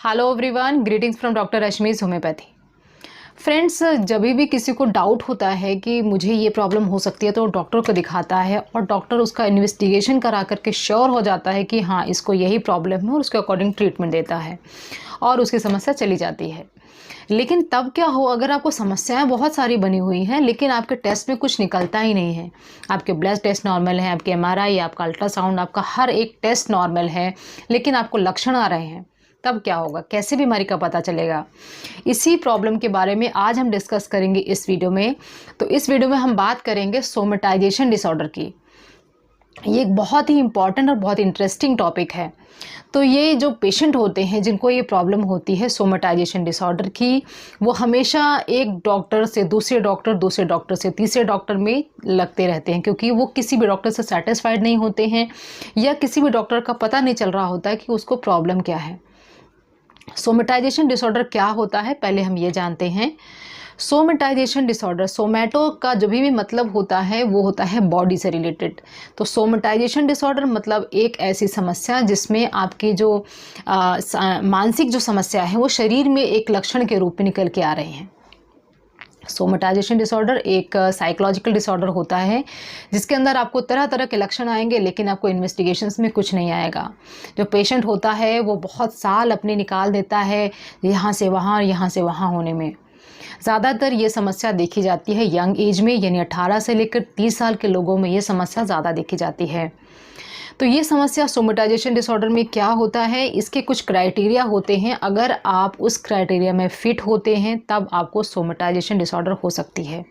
Hello everyone, greetings from doctor Rashmi's homeopathy. Friends, जब भी किसी को डाउट होता है कि मुझे ये प्रॉब्लम हो सकती है तो डॉक्टर को दिखाता है और डॉक्टर उसका इन्वेस्टिगेशन करा करके श्योर हो जाता है कि हाँ, इसको यही प्रॉब्लम है और उसके अकॉर्डिंग ट्रीटमेंट देता है और उसकी समस्या चली जाती है। लेकिन तब क्या हो, अगर आपको समस्याएं बहुत सारी बनी हुई हैं लेकिन आपके टेस्ट में कुछ निकलता ही नहीं है, आपके ब्लड टेस्ट नॉर्मल है, आपके एमआरआई, आपका अल्ट्रासाउंड, आपका हर एक टेस्ट नॉर्मल है, लेकिन आपको लक्षण आ रहे हैं, तब क्या होगा, कैसे बीमारी का पता चलेगा? इसी प्रॉब्लम के बारे में आज हम डिस्कस करेंगे इस वीडियो में। तो इस वीडियो में हम बात करेंगे सोमेटाइजेशन डिसऑर्डर की। ये एक बहुत ही इम्पॉर्टेंट और बहुत इंटरेस्टिंग टॉपिक है। तो ये जो पेशेंट होते हैं जिनको ये प्रॉब्लम होती है सोमेटाइजेशन डिसऑर्डर की, वो हमेशा एक डॉक्टर से दूसरे डॉक्टर से तीसरे डॉक्टर में लगते रहते हैं, क्योंकि वो किसी भी डॉक्टर से सेटिस्फाइड नहीं होते हैं या किसी भी डॉक्टर का पता नहीं चल रहा होता है कि उसको प्रॉब्लम क्या है। सोमेटाइजेशन डिसऑर्डर क्या होता है, पहले हम ये जानते हैं। सोमेटाइजेशन डिसऑर्डर, सोमेटो का जो भी मतलब होता है वो होता है बॉडी से रिलेटेड। तो सोमेटाइजेशन डिसऑर्डर मतलब एक ऐसी समस्या जिसमें आपकी जो मानसिक जो समस्या है वो शरीर में एक लक्षण के रूप में निकल के आ रहे हैं। सोमेटाइजेशन डिसऑर्डर एक साइकोलॉजिकल डिसऑर्डर होता है जिसके अंदर आपको तरह तरह के लक्षण आएंगे लेकिन आपको इन्वेस्टिगेशंस में कुछ नहीं आएगा। जो पेशेंट होता है वो बहुत साल अपने निकाल देता है यहाँ से वहाँ होने में। ज़्यादातर ये समस्या देखी जाती है यंग एज में, यानी 18 से लेकर 30 साल के लोगों में ये समस्या ज़्यादा देखी जाती है। तो ये समस्या सोमेटाइजेशन डिसऑर्डर में क्या होता है, इसके कुछ क्राइटेरिया होते हैं। अगर आप उस क्राइटेरिया में फिट होते हैं तब आपको सोमेटाइजेशन डिसऑर्डर हो सकती है।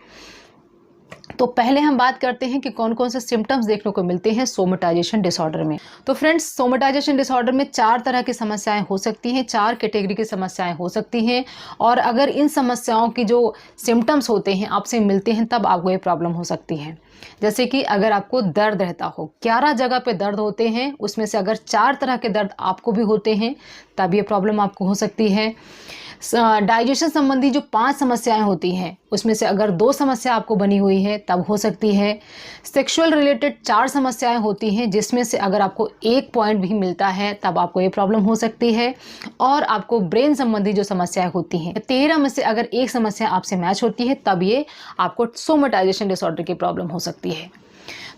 तो पहले हम बात करते हैं कि कौन कौन से सिम्टम्स देखने को मिलते हैं सोमेटाइजेशन डिसऑर्डर में। तो फ्रेंड्स, सोमेटाइजेशन डिसऑर्डर में 4 तरह की समस्याएं हो सकती हैं, 4 कैटेगरी की समस्याएं हो सकती हैं। और अगर इन समस्याओं की जो सिम्टम्स होते हैं आपसे मिलते हैं तब आपको ये प्रॉब्लम हो सकती है। जैसे कि अगर आपको दर्द रहता हो, 11 जगह पे दर्द होते हैं, उसमें से अगर 4 तरह के दर्द आपको भी होते हैं तब ये प्रॉब्लम आपको हो सकती है। डाइजेशन संबंधी जो 5 समस्याएं होती हैं उसमें से अगर 2 समस्या आपको बनी हुई है तब हो सकती है। सेक्सुअल रिलेटेड 4 समस्याएं होती हैं जिसमें से अगर आपको 1 पॉइंट भी मिलता है तब आपको ये प्रॉब्लम हो सकती है। और आपको ब्रेन संबंधी जो समस्याएं होती हैं, 13 में से अगर 1 समस्या आपसे मैच होती है तब ये आपको सोमेटाइजेशन डिसऑर्डर की प्रॉब्लम हो सकती है।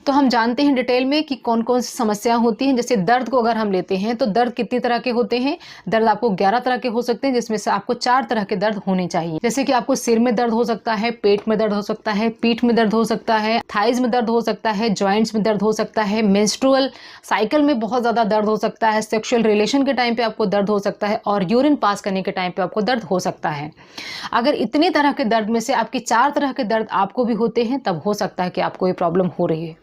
तो हम जानते हैं डिटेल में कि कौन कौन सी समस्याएं होती हैं। जैसे दर्द को अगर हम लेते हैं तो दर्द कितनी तरह के होते हैं? दर्द आपको 11 तरह के हो सकते हैं जिसमें से आपको 4 तरह के दर्द होने चाहिए। जैसे कि आपको सिर में दर्द हो सकता है, पेट में दर्द हो सकता है, पीठ में दर्द हो सकता है, थाइज में दर्द हो सकता है, जॉइंट्स में दर्द हो सकता है, मेंस्ट्रुअल साइकिल में बहुत ज़्यादा दर्द हो सकता है, सेक्सुअल रिलेशन के टाइम पे आपको दर्द हो सकता है और यूरिन पास करने के टाइम पे आपको दर्द हो सकता है। अगर इतने तरह के दर्द में से आपके 4 तरह के दर्द आपको भी होते हैं तब हो सकता है कि आपको ये प्रॉब्लम हो रही है।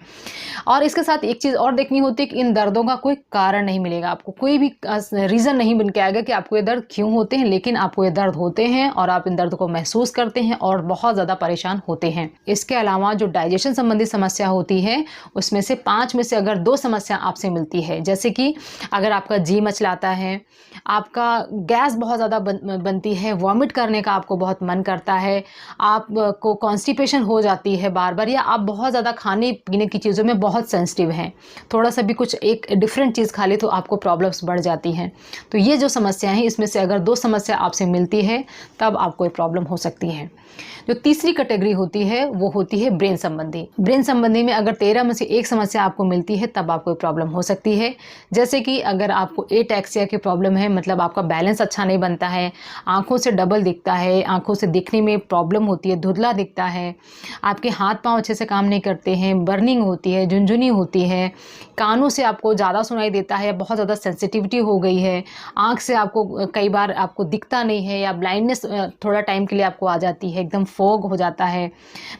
और इसके साथ एक चीज़ और देखनी होती है कि इन दर्दों का कोई कारण नहीं मिलेगा, आपको कोई भी रीज़न नहीं बन के आएगा कि आपको ये दर्द क्यों होते हैं, लेकिन आपको ये दर्द होते हैं और आप इन दर्द को महसूस करते हैं और बहुत ज़्यादा परेशान होते हैं। इसके अलावा जो डाइजेशन संबंधी समस्या होती है उसमें से 5 में से अगर 2 समस्या आपसे मिलती है, जैसे कि अगर आपका जी मचलाता है, आपका गैस बहुत ज़्यादा बनती है, वॉमिट करने का आपको बहुत मन करता है, आपको कॉन्स्टिपेशन हो जाती है बार बार, या आप बहुत ज़्यादा खाने पीने की चीज़ों में बहुत सेंसिटिव हैं, थोड़ा सा भी कुछ एक डिफरेंट चीज़ खा ले तो आपको प्रॉब्लम्स बढ़ जाती हैं। तो ये जो समस्या है इसमें से अगर 2 समस्या आपसे मिलती है तब आपको ये प्रॉब्लम हो सकती है। जो तीसरी कैटेगरी होती है वो होती है ब्रेन संबंधी। ब्रेन संबंधी में अगर 13 में से 1 समस्या आपको मिलती है तब आपको प्रॉब्लम हो सकती है। जैसे कि अगर आपको एटैक्सिया की प्रॉब्लम है, मतलब आपका बैलेंस अच्छा नहीं बनता है, आँखों से डबल दिखता है, आँखों से दिखने में प्रॉब्लम होती है, धुंधला दिखता है, आपके हाथ पाँव अच्छे से काम नहीं करते हैं, बर्निंग होती है, झुनझुनी होती है, कानों से आपको ज़्यादा सुनाई देता है, बहुत ज़्यादा सेंसिटिविटी हो गई है, आँख से आपको कई बार आपको दिखता नहीं है या ब्लाइंडनेस थोड़ा टाइम के लिए आपको आ जाती है, एकदम फॉग हो जाता है,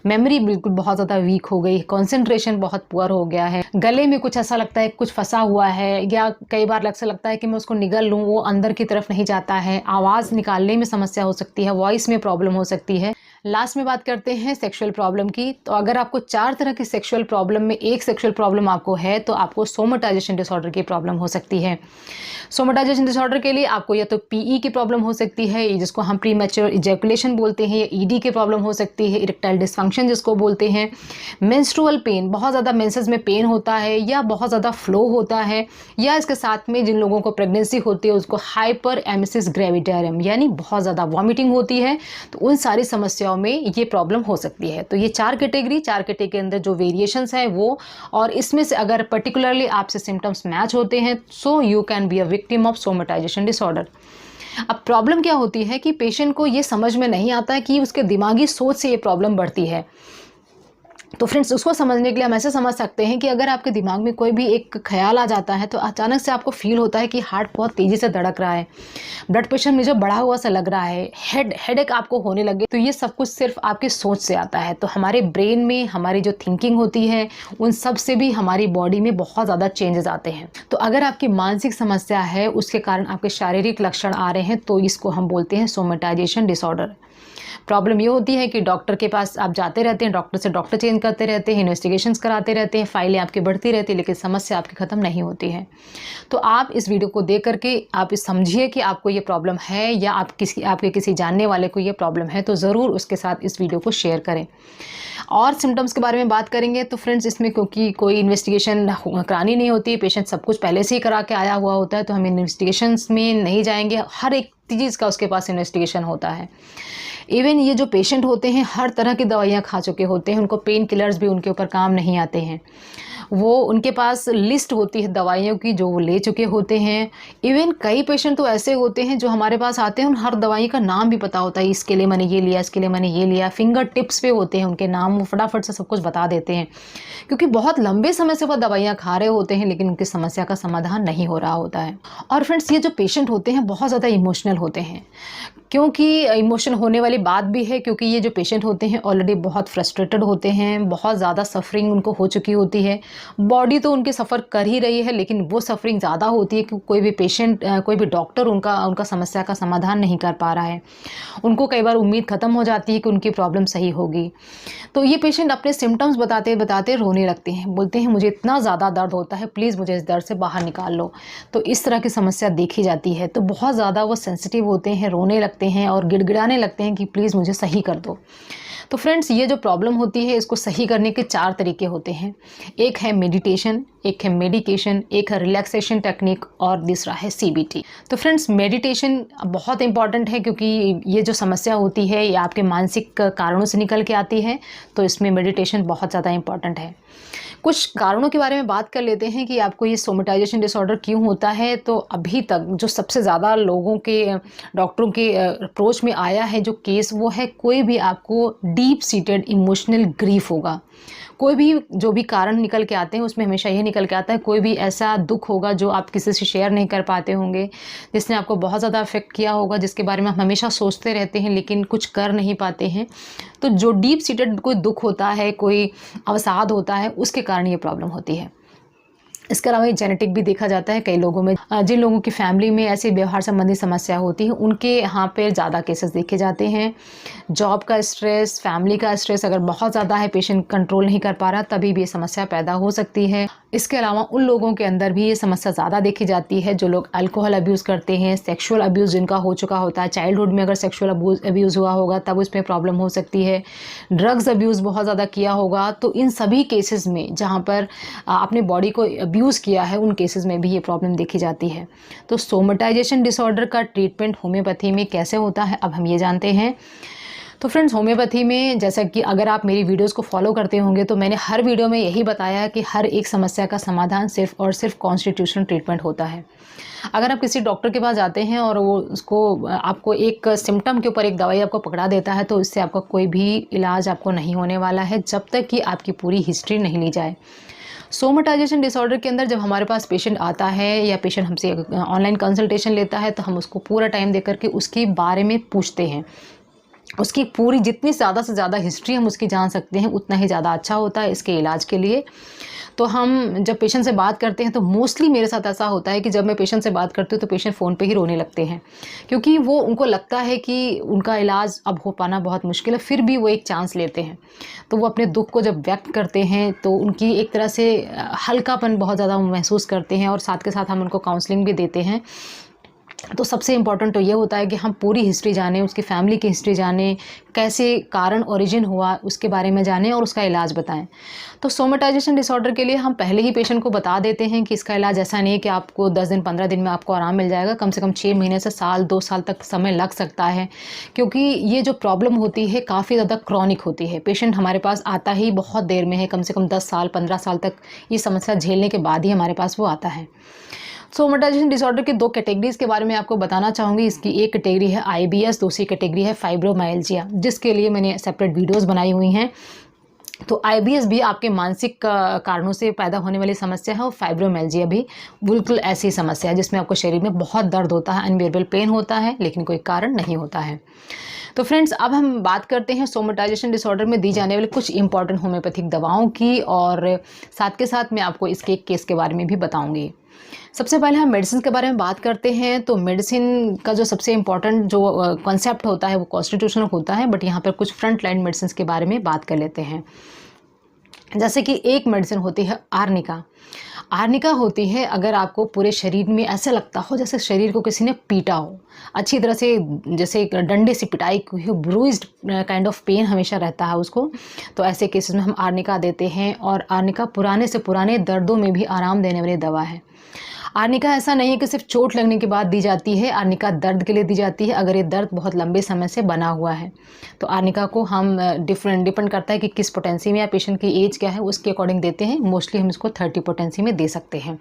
मेमोरी बिल्कुल बहुत ज़्यादा वीक हो गई, कंसंट्रेशन बहुत पुअर हो गया है, गले में कुछ ऐसा लगता है कुछ फंसा हुआ है, या कई बार ऐसा लगता है कि मैं उसको निगल लूँ वो अंदर की तरफ नहीं जाता है, आवाज़ निकालने में समस्या हो सकती है, वॉइस में प्रॉब्लम हो सकती है। लास्ट में बात करते हैं सेक्सुअल प्रॉब्लम की। तो अगर आपको 4 तरह की सेक्सुअल प्रॉब्लम में एक सेक्सुअल प्रॉब्लम आपको है तो आपको सोमेटाइजेशन डिसऑर्डर की प्रॉब्लम हो सकती है। सोमेटाइजेशन डिसऑर्डर के लिए आपको या तो पीई की प्रॉब्लम हो सकती है, जिसको हम प्रीमैच्योर इजैकुलेशन बोलते हैं, या ईडी की प्रॉब्लम हो सकती है, इरेक्टाइल डिसफंक्शन जिसको बोलते हैं, मेंस्ट्रुअल पेन, बहुत ज़्यादा मेंसेस में पेन होता है या बहुत ज़्यादा फ्लो होता है, या इसके साथ में जिन लोगों को प्रेगनेंसी होती है उसको हाइपर एमेसिस ग्रेविटारियम यानी बहुत ज़्यादा वॉमिटिंग होती है। तो उन सारी समस्याओं में ये प्रॉब्लम हो सकती है। तो ये 4 कैटेगरी के अंदर जो वेरिएशंस हैं वो, और इसमें से अगर पर्टिकुलरली आपसे सिम्टम्स मैच होते हैं so you can be a victim of somatisation disorder. अब प्रॉब्लम क्या होती है कि पेशेंट को ये समझ में नहीं आता है कि उसके दिमागी सोच से ये प्रॉब्लम बढ़ती है। तो फ्रेंड्स, उसको समझने के लिए हम ऐसे समझ सकते हैं कि अगर आपके दिमाग में कोई भी एक ख्याल आ जाता है तो अचानक से आपको फील होता है कि हार्ट बहुत तेज़ी से धड़क रहा है, ब्लड प्रेशर मुझे बढ़ा हुआ सा लग रहा है, हेडेक आपको होने लगे। तो ये सब कुछ सिर्फ आपकी सोच से आता है। तो हमारे ब्रेन में हमारी जो थिंकिंग होती है उन सब से भी हमारी बॉडी में बहुत ज़्यादा चेंजेस आते हैं। तो अगर आपकी मानसिक समस्या है, उसके कारण आपके शारीरिक लक्षण आ रहे हैं, तो इसको हम बोलते हैं सोमेटाइजेशन डिसऑर्डर। प्रॉब्लम ये होती है कि डॉक्टर के पास आप जाते रहते हैं, डॉक्टर से डॉक्टर चेंज करते रहते हैं, इन्वेस्टिगेशंस कराते रहते हैं, फाइलें आपकी बढ़ती रहती है, लेकिन समस्या आपकी ख़त्म नहीं होती है। तो आप इस वीडियो को देख करके आप समझिए कि आपको ये प्रॉब्लम है या आपके किसी जानने वाले को ये प्रॉब्लम है, तो ज़रूर उसके साथ इस वीडियो को शेयर करें। और सिम्टम्स के बारे में बात करेंगे तो फ्रेंड्स, इसमें क्योंकि कोई इन्वेस्टिगेशन करानी नहीं होती, पेशेंट सब कुछ पहले से ही करा के आया हुआ होता है, तो हम इन्वेस्टिगेशंस में नहीं जाएंगे। हर एक चीज़ का उसके पास इन्वेस्टिगेशन होता है। इवन ये जो पेशेंट होते हैं हर तरह की दवाइयाँ खा चुके होते हैं, उनको पेन किलर्स भी उनके ऊपर काम नहीं आते हैं। वो उनके पास लिस्ट होती है दवाइयों की जो वो ले चुके होते हैं। इवन कई पेशेंट तो ऐसे होते हैं जो हमारे पास आते हैं, उन हर दवाई का नाम भी पता होता है, इसके लिए मैंने ये लिया, इसके लिए मैंने ये लिया, फिंगर टिप्स पे होते हैं उनके नाम, वो फटाफट से सब कुछ बता देते हैं, क्योंकि बहुत लंबे समय से वो दवाइयाँ खा रहे होते हैं लेकिन उनकी समस्या का समाधान नहीं हो रहा होता है। और फ्रेंड्स, ये जो पेशेंट होते हैं बहुत ज़्यादा इमोशनल होते हैं, क्योंकि इमोशन होने वाली बात भी है, क्योंकि ये जो पेशेंट होते हैं ऑलरेडी बहुत फ्रस्ट्रेटेड होते हैं, बहुत ज़्यादा सफरिंग उनको हो चुकी होती है। बॉडी तो उनकी सफ़र कर ही रही है लेकिन वो सफरिंग ज़्यादा होती है कि कोई भी पेशेंट, कोई भी डॉक्टर उनका समस्या का समाधान नहीं कर पा रहा है। उनको कई बार उम्मीद ख़त्म हो जाती है कि उनकी प्रॉब्लम सही होगी। तो ये पेशेंट अपने सिम्टम्स बताते बताते रोने लगते हैं, बोलते हैं मुझे इतना ज़्यादा दर्द होता है, प्लीज़ मुझे इस दर्द से बाहर निकाल लो। तो इस तरह की समस्या देखी जाती है। तो बहुत ज़्यादा वो सेंसिटिव होते हैं, रोने लगते हैं और गिड़गिड़ाने लगते हैं कि प्लीज़ मुझे सही कर दो। तो फ्रेंड्स, ये जो प्रॉब्लम होती है इसको सही करने के 4 तरीके होते हैं। एक है मेडिटेशन, एक है मेडिकेशन, एक है रिलैक्सेशन टेक्निक और दूसरा है सीबीटी। तो फ्रेंड्स, मेडिटेशन बहुत इंपॉर्टेंट है, क्योंकि ये जो समस्या होती है ये आपके मानसिक कारणों से निकल के आती है, तो इसमें मेडिटेशन बहुत ज़्यादा इंपॉर्टेंट है। कुछ कारणों के बारे में बात कर लेते हैं कि आपको ये सोमेटाइजेशन डिसऑर्डर क्यों होता है। तो अभी तक जो सबसे ज़्यादा लोगों के, डॉक्टरों के अप्रोच में आया है जो केस, वो है कोई भी आपको डीप सीटेड इमोशनल ग्रीफ होगा। कोई भी जो भी कारण निकल के आते हैं उसमें हमेशा ये निकल के आता है, कोई भी ऐसा दुख होगा जो आप किसी से शेयर नहीं कर पाते होंगे, जिसने आपको बहुत ज़्यादा अफेक्ट किया होगा, जिसके बारे में आप हमेशा सोचते रहते हैं लेकिन कुछ कर नहीं पाते हैं। तो जो डीप सीटेड कोई दुख होता है, कोई अवसाद होता है, उसके कारण ये प्रॉब्लम होती है। इसके अलावा जेनेटिक भी देखा जाता है कई लोगों में। जिन लोगों की फैमिली में ऐसी व्यवहार संबंधी समस्या होती है उनके यहाँ पे ज़्यादा केसेस देखे जाते हैं। जॉब का स्ट्रेस, फैमिली का स्ट्रेस अगर बहुत ज़्यादा है, पेशेंट कंट्रोल नहीं कर पा रहा, तभी भी ये समस्या पैदा हो सकती है। इसके अलावा उन लोगों के अंदर भी ये समस्या ज़्यादा देखी जाती है जो लोग अल्कोहल अब्यूज़ करते हैं, सेक्सुअल अब्यूज़ जिनका हो चुका होता है, चाइल्डहुड में अगर सेक्सुअल अब्यूज़ हुआ होगा तब उसमें प्रॉब्लम हो सकती है, ड्रग्स अब्यूज़ बहुत ज़्यादा किया होगा। तो इन सभी केसेस में जहाँ पर अपने बॉडी को अब्यूज़ किया है, उन केसेस में भी ये प्रॉब्लम देखी जाती है। तो सोमेटाइजेशन डिसऑर्डर का ट्रीटमेंट होम्योपैथी में कैसे होता है, अब हम ये जानते हैं। तो फ्रेंड्स, होम्योपैथी में जैसा कि अगर आप मेरी वीडियोस को फॉलो करते होंगे तो मैंने हर वीडियो में यही बताया है कि हर एक समस्या का समाधान सिर्फ और सिर्फ कॉन्स्टिट्यूशनल ट्रीटमेंट होता है। अगर आप किसी डॉक्टर के पास जाते हैं और वो उसको आपको एक सिम्टम के ऊपर एक दवाई आपको पकड़ा देता है, तो इससे आपका कोई भी इलाज आपको नहीं होने वाला है जब तक कि आपकी पूरी हिस्ट्री नहीं ली जाए। सोमेटाइजेशन डिसऑर्डर के अंदर जब हमारे पास पेशेंट आता है या पेशेंट हमसे ऑनलाइन कंसल्टेशन लेता है, तो हम उसको पूरा टाइम दे करके उसके बारे में पूछते हैं उसकी पूरी जितनी ज़्यादा से ज़्यादा हिस्ट्री हम उसकी जान सकते हैं उतना ही ज़्यादा अच्छा होता है इसके इलाज के लिए। तो हम जब पेशेंट से बात करते हैं तो मोस्टली मेरे साथ ऐसा होता है कि जब मैं पेशेंट से बात करती हूँ तो पेशेंट फ़ोन पे ही रोने लगते हैं, क्योंकि वो उनको लगता है कि उनका इलाज अब हो पाना बहुत मुश्किल है, फिर भी वो एक चांस लेते हैं। तो वो अपने दुःख को जब व्यक्त करते हैं तो उनकी एक तरह से हल्कापन बहुत ज़्यादा महसूस करते हैं, और साथ के साथ हम उनको काउंसलिंग भी देते हैं। तो सबसे इम्पॉर्टेंट तो ये होता है कि हम पूरी हिस्ट्री जानें, उसकी फैमिली की हिस्ट्री जानें, कैसे कारण ओरिजिन हुआ उसके बारे में जानें और उसका इलाज बताएं। तो सोमेटाइजेशन डिसऑर्डर के लिए हम पहले ही पेशेंट को बता देते हैं कि इसका इलाज ऐसा नहीं है कि आपको 10 दिन 15 दिन में आपको आराम मिल जाएगा, कम से कम 6 महीने से साल 2 साल तक समय लग सकता है, क्योंकि ये जो प्रॉब्लम होती है काफ़ी ज़्यादा क्रॉनिक होती है। पेशेंट हमारे पास आता ही बहुत देर में है, कम से कम 10 साल 15 साल तक ये समस्या झेलने के बाद ही हमारे पास वो आता है। सोमेटाइजेशन डिसऑर्डर की 2 कैटेगरीज़ के बारे में आपको बताना चाहूँगी। इसकी एक कैटेगरी है आईबीएस, दूसरी कैटेगरी है फाइब्रोमाइल्जिया, जिसके लिए मैंने सेपरेट वीडियोज़ बनाई हुई हैं। तो आईबीएस भी आपके मानसिक कारणों से पैदा होने वाली समस्या है, और फाइब्रोमाइल्जिया भी बिल्कुल ऐसी समस्या है जिसमें आपको शरीर में बहुत दर्द होता है, अनबियरेबल पेन होता है, लेकिन कोई कारण नहीं होता है। तो फ्रेंड्स, अब हम बात करते हैं सोमेटाइजेशन डिसऑर्डर में दी जाने वाली कुछ इंपॉर्टेंट होम्योपैथिक दवाओं की, और साथ के साथ मैं आपको इसके एक केस के बारे में भी बताऊँगी। सबसे पहले हम मेडिसिन के बारे में बात करते हैं। तो मेडिसिन का जो सबसे इम्पॉर्टेंट जो कॉन्सेप्ट होता है वो कॉन्स्टिट्यूशनल होता है, बट यहाँ पर कुछ फ्रंट लाइन मेडिसिन के बारे में बात कर लेते हैं। जैसे कि एक मेडिसिन होती है आर्निका। आर्निका होती है अगर आपको पूरे शरीर में ऐसा लगता हो जैसे शरीर को किसी ने पीटा हो, अच्छी तरह से, जैसे एक डंडे से पिटाई हुई हो, ब्रूइज्ड काइंड ऑफ पेन हमेशा रहता है उसको, तो ऐसे केसेस में हम आर्निका देते हैं। और आर्निका पुराने से पुराने दर्दों में भी आराम देने वाली दवा है। आर्निका ऐसा नहीं है कि सिर्फ चोट लगने के बाद दी जाती है, आर्निका दर्द के लिए दी जाती है अगर ये दर्द बहुत लंबे समय से बना हुआ है। तो आर्निका को हम डिपेंड करता है कि किस पोटेंसी में या पेशेंट की एज क्या है उसके अकॉर्डिंग देते हैं। मोस्टली हम इसको 30 पोटेंसी में दे सकते हैं।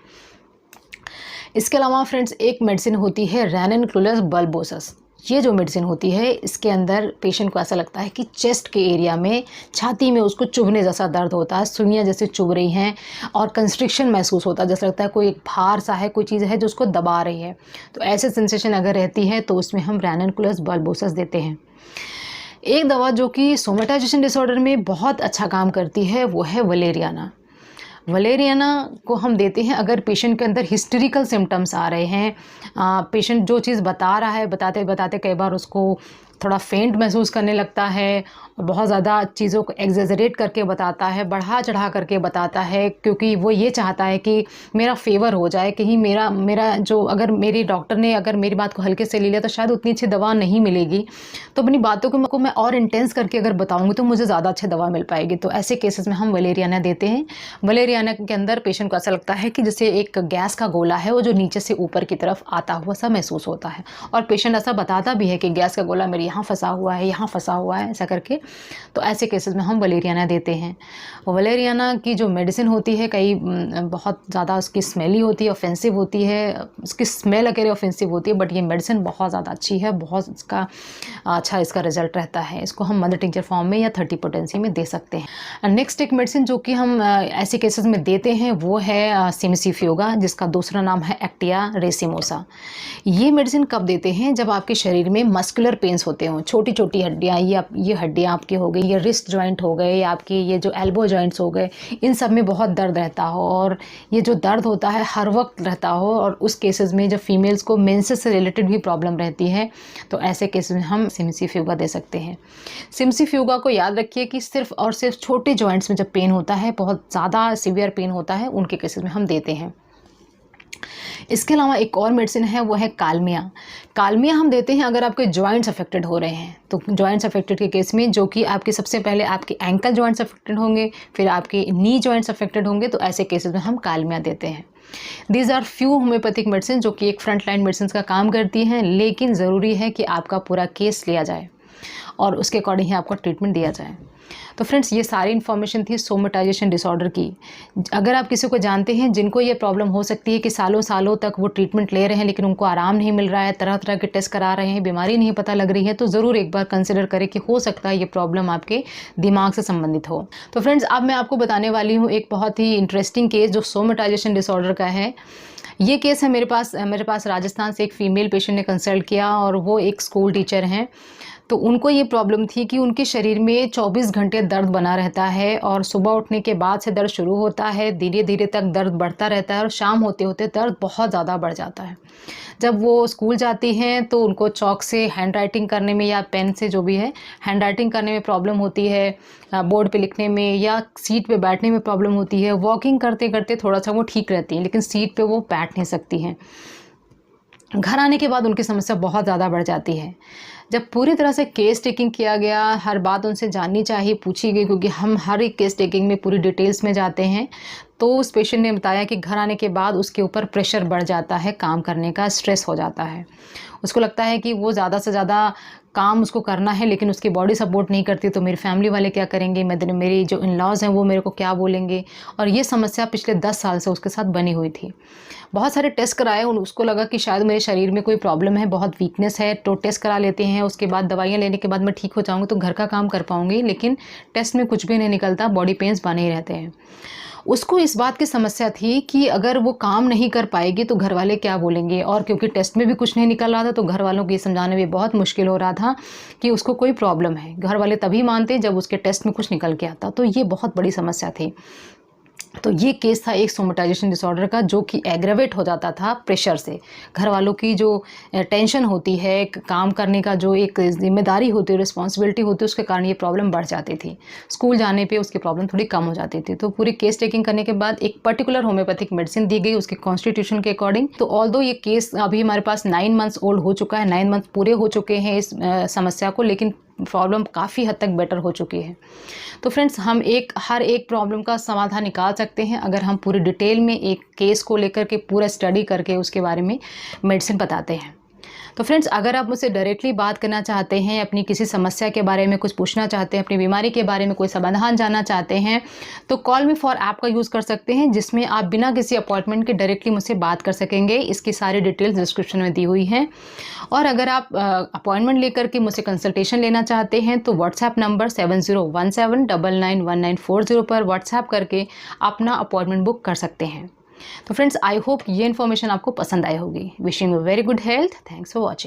इसके अलावा फ्रेंड्स, एक मेडिसिन होती है रैननक्लुलस बल्बोसस। ये जो मेडिसिन होती है इसके अंदर पेशेंट को ऐसा लगता है कि चेस्ट के एरिया में, छाती में उसको चुभने जैसा दर्द होता है, सुइयाँ जैसे चुभ रही हैं, और कंस्ट्रिक्शन महसूस होता है, जैसा लगता है कोई एक भार सा है, कोई चीज़ है जो उसको दबा रही है। तो ऐसे सेंसेशन अगर रहती है तो उसमें हम रैननक्लुलस बल्बोसस देते हैं। एक दवा जो कि सोमेटाइजेशन डिसऑर्डर में बहुत अच्छा काम करती है वो है वलेरियाना। वलेरियाना को हम देते हैं अगर पेशेंट के अंदर हिस्टेरिकल सिम्टम्स आ रहे हैं, पेशेंट जो चीज़ बता रहा है, बताते बताते कई बार उसको थोड़ा फेंट महसूस करने लगता है, बहुत ज़्यादा चीज़ों को एग्जेजरेट करके बताता है, बढ़ा चढ़ा करके बताता है, क्योंकि वो ये चाहता है कि मेरा फेवर हो जाए, कहीं मेरा जो, अगर मेरी डॉक्टर ने अगर मेरी बात को हल्के से ले लिया तो शायद उतनी अच्छी दवा नहीं मिलेगी, तो अपनी बातों को मैं और इंटेंस करके अगर बताऊँगी तो मुझे ज़्यादा अच्छी दवा मिल पाएगी। तो ऐसे केसेस में हम वलेरियाना देते हैं। वलेरियाना के अंदर पेशेंट को ऐसा लगता है कि जैसे एक गैस का गोला है वो जो नीचे से ऊपर की तरफ आता हुआ सा महसूस होता है, और पेशेंट ऐसा बताता भी है कि गैस का गोला मेरे यहाँ फंसा हुआ है, यहाँ फंसा हुआ है, ऐसा करके। तो ऐसे केसेस में हम वलेरियाना देते हैं। वलेरियाना की जो मेडिसिन होती है कई बहुत ज़्यादा उसकी स्मेली होती है, ऑफेंसिव होती है, उसकी स्मेल अकेले ऑफेंसिव होती है, बट ये मेडिसिन बहुत ज़्यादा अच्छी है, बहुत इसका अच्छा इसका रिजल्ट रहता है। इसको हम मदर टिंचर फॉर्म में या 30 पोटेंसी में दे सकते हैं। नेक्स्ट एक मेडिसिन जो कि हम ऐसे केसेस में देते हैं वो है सिमसिफ्यूगा, जिसका दूसरा नाम है एक्टिया रेसिमोसा। ये मेडिसिन कब देते हैं? जब आपके शरीर में मस्कुलर पेन्स होते हों, छोटी छोटी हड्डियाँ, ये हड्डियाँ आपकी हो गई, ये रिस्ट जॉइंट हो गए, या आपके ये जो एल्बो जॉइंट्स हो गए, इन सब में बहुत दर्द रहता हो, और ये जो दर्द होता है हर वक्त रहता हो, और उस केसेस में जब फीमेल्स को मेंसेस से रिलेटेड भी प्रॉब्लम रहती है तो ऐसे केसेस में हम सिमसिफ्यूगा दे सकते हैं। सिमसिफ्यूगा को याद रखिए कि सिर्फ और सिर्फ छोटे जॉइंट्स में जब पेन होता है, बहुत ज़्यादा सीवियर पेन होता है, उनके केसेस में हम देते हैं। इसके अलावा एक और मेडिसिन है वो है कालमिया। कालमिया हम देते हैं अगर आपके जॉइंट्स अफेक्टेड हो रहे हैं। तो जॉइंट्स अफेक्टेड के केस में, जो कि आपके सबसे पहले आपके एंकल जॉइंट्स अफेक्टेड होंगे, फिर आपके नी जॉइंट्स अफेक्टेड होंगे, तो ऐसे केसेस में हम कालमिया देते हैं। These are few homoeopathic medicine जो कि एक फ्रंट लाइन मेडिसिन का काम करती हैं, लेकिन ज़रूरी है कि आपका पूरा केस लिया जाए और उसके अकॉर्डिंग ही आपको ट्रीटमेंट दिया जाए। तो फ्रेंड्स, ये सारी इन्फॉर्मेशन थी सोमेटाइजेशन डिसऑर्डर की। अगर आप किसी को जानते हैं जिनको ये प्रॉब्लम हो सकती है कि सालों सालों तक वो ट्रीटमेंट ले रहे हैं लेकिन उनको आराम नहीं मिल रहा है, तरह तरह के टेस्ट करा रहे हैं, बीमारी नहीं पता लग रही है, तो ज़रूर एक बार कंसिडर करें कि हो सकता है ये प्रॉब्लम आपके दिमाग से संबंधित हो। तो फ्रेंड्स, अब मैं आपको बताने वाली हूँ एक बहुत ही इंटरेस्टिंग केस जो सोमेटाइजेशन डिसऑर्डर का है। ये केस है मेरे पास राजस्थान से एक फ़ीमेल पेशेंट ने कंसल्ट किया, और वो एक स्कूल टीचर हैं। तो उनको ये प्रॉब्लम थी कि उनके शरीर में 24 घंटे दर्द बना रहता है और सुबह उठने के बाद से दर्द शुरू होता है, धीरे-धीरे तक दर्द बढ़ता रहता है और शाम होते-होते दर्द बहुत ज़्यादा बढ़ जाता है। जब वो स्कूल जाती हैं तो उनको चॉक से हैंड राइटिंग करने में या पेन से जो भी है हैंड राइटिंग करने में प्रॉब्लम होती है, बोर्ड पे लिखने में या सीट पे बैठने में प्रॉब्लम होती है। वॉकिंग करते-करते थोड़ा-सा वो ठीक रहती हैं, लेकिन सीट पे वो बैठ नहीं सकती हैं। घर आने के बाद उनकी समस्या बहुत ज़्यादा बढ़ जाती है। जब पूरी तरह से केस टेकिंग किया गया, हर बात उनसे जाननी चाहिए, पूछी गई, क्योंकि हम हर एक केस टेकिंग में पूरी डिटेल्स में जाते हैं। तो उस पेशेंट ने बताया कि घर आने के बाद उसके ऊपर प्रेशर बढ़ जाता है, काम करने का स्ट्रेस हो जाता है। उसको लगता है कि वो ज़्यादा से ज़्यादा काम उसको करना है, लेकिन उसकी बॉडी सपोर्ट नहीं करती, तो मेरी फैमिली वाले क्या करेंगे, मेरी जो इन-लॉज़ हैं वो मेरे को क्या बोलेंगे। और ये समस्या पिछले 10 साल से उसके साथ बनी हुई थी। बहुत सारे टेस्ट कराए और उसको लगा कि शायद मेरे शरीर में कोई प्रॉब्लम है, बहुत वीकनेस है, तो टेस्ट करा लेते हैं। उसके बाद दवाइयाँ लेने के बाद मैं ठीक हो जाऊँगी तो घर का काम कर पाऊँगी, लेकिन टेस्ट में कुछ भी नहीं निकलता, बॉडी पेन्स बने ही रहते हैं। उसको इस बात की समस्या थी कि अगर वो काम नहीं कर पाएगी तो घरवाले क्या बोलेंगे, और क्योंकि टेस्ट में भी कुछ नहीं निकल रहा था तो घरवालों को ये समझाने में बहुत मुश्किल हो रहा था कि उसको कोई प्रॉब्लम है। घरवाले तभी मानते जब उसके टेस्ट में कुछ निकल के आता, तो ये बहुत बड़ी समस्या थी। तो ये केस था एक सोमेटाइजेशन डिसऑर्डर का, जो कि एग्रेवेट हो जाता था प्रेशर से। घर वालों की जो टेंशन होती है, काम करने का जो एक जिम्मेदारी होती है, रिस्पॉन्सिबिलिटी होती है, उसके कारण ये प्रॉब्लम बढ़ जाती थी। स्कूल जाने पे उसकी प्रॉब्लम थोड़ी कम हो जाती थी। तो पूरी केस टेकिंग करने के बाद एक पर्टिकुलर होम्योपैथिक मेडिसिन दी गई उसके कॉन्स्टिट्यूशन के अकॉर्डिंग। तो ऑल्दो ये केस अभी हमारे पास 9 मंथ्स ओल्ड हो चुका है, 9 मंथ पूरे हो चुके हैं इस समस्या को, लेकिन प्रॉब्लम काफ़ी हद तक बेटर हो चुकी है। तो फ्रेंड्स, हम हर एक प्रॉब्लम का समाधान निकाल सकते हैं अगर हम पूरी डिटेल में एक केस को लेकर के पूरा स्टडी करके उसके बारे में मेडिसिन बताते हैं। तो फ्रेंड्स, अगर आप मुझसे डायरेक्टली बात करना चाहते हैं, अपनी किसी समस्या के बारे में कुछ पूछना चाहते हैं, अपनी बीमारी के बारे में कोई समाधान जानना चाहते हैं, तो कॉल मी फॉर ऐप का यूज़ कर सकते हैं, जिसमें आप बिना किसी अपॉइंटमेंट के डायरेक्टली मुझसे बात कर सकेंगे। इसकी सारी डिटेल्स डिस्क्रिप्शन में दी हुई हैं। और अगर आप अपॉइंटमेंट लेकर के मुझसे कंसल्टेशन लेना चाहते हैं तो व्हाट्सएप नंबर 7017991940 पर व्हाट्सएप करके अपना अपॉइंटमेंट बुक कर सकते हैं। तो फ्रेंड्स, आई होप ये इन्फॉर्मेशन आपको पसंद आई होगी। Wishing you very good health. Thanks for watching.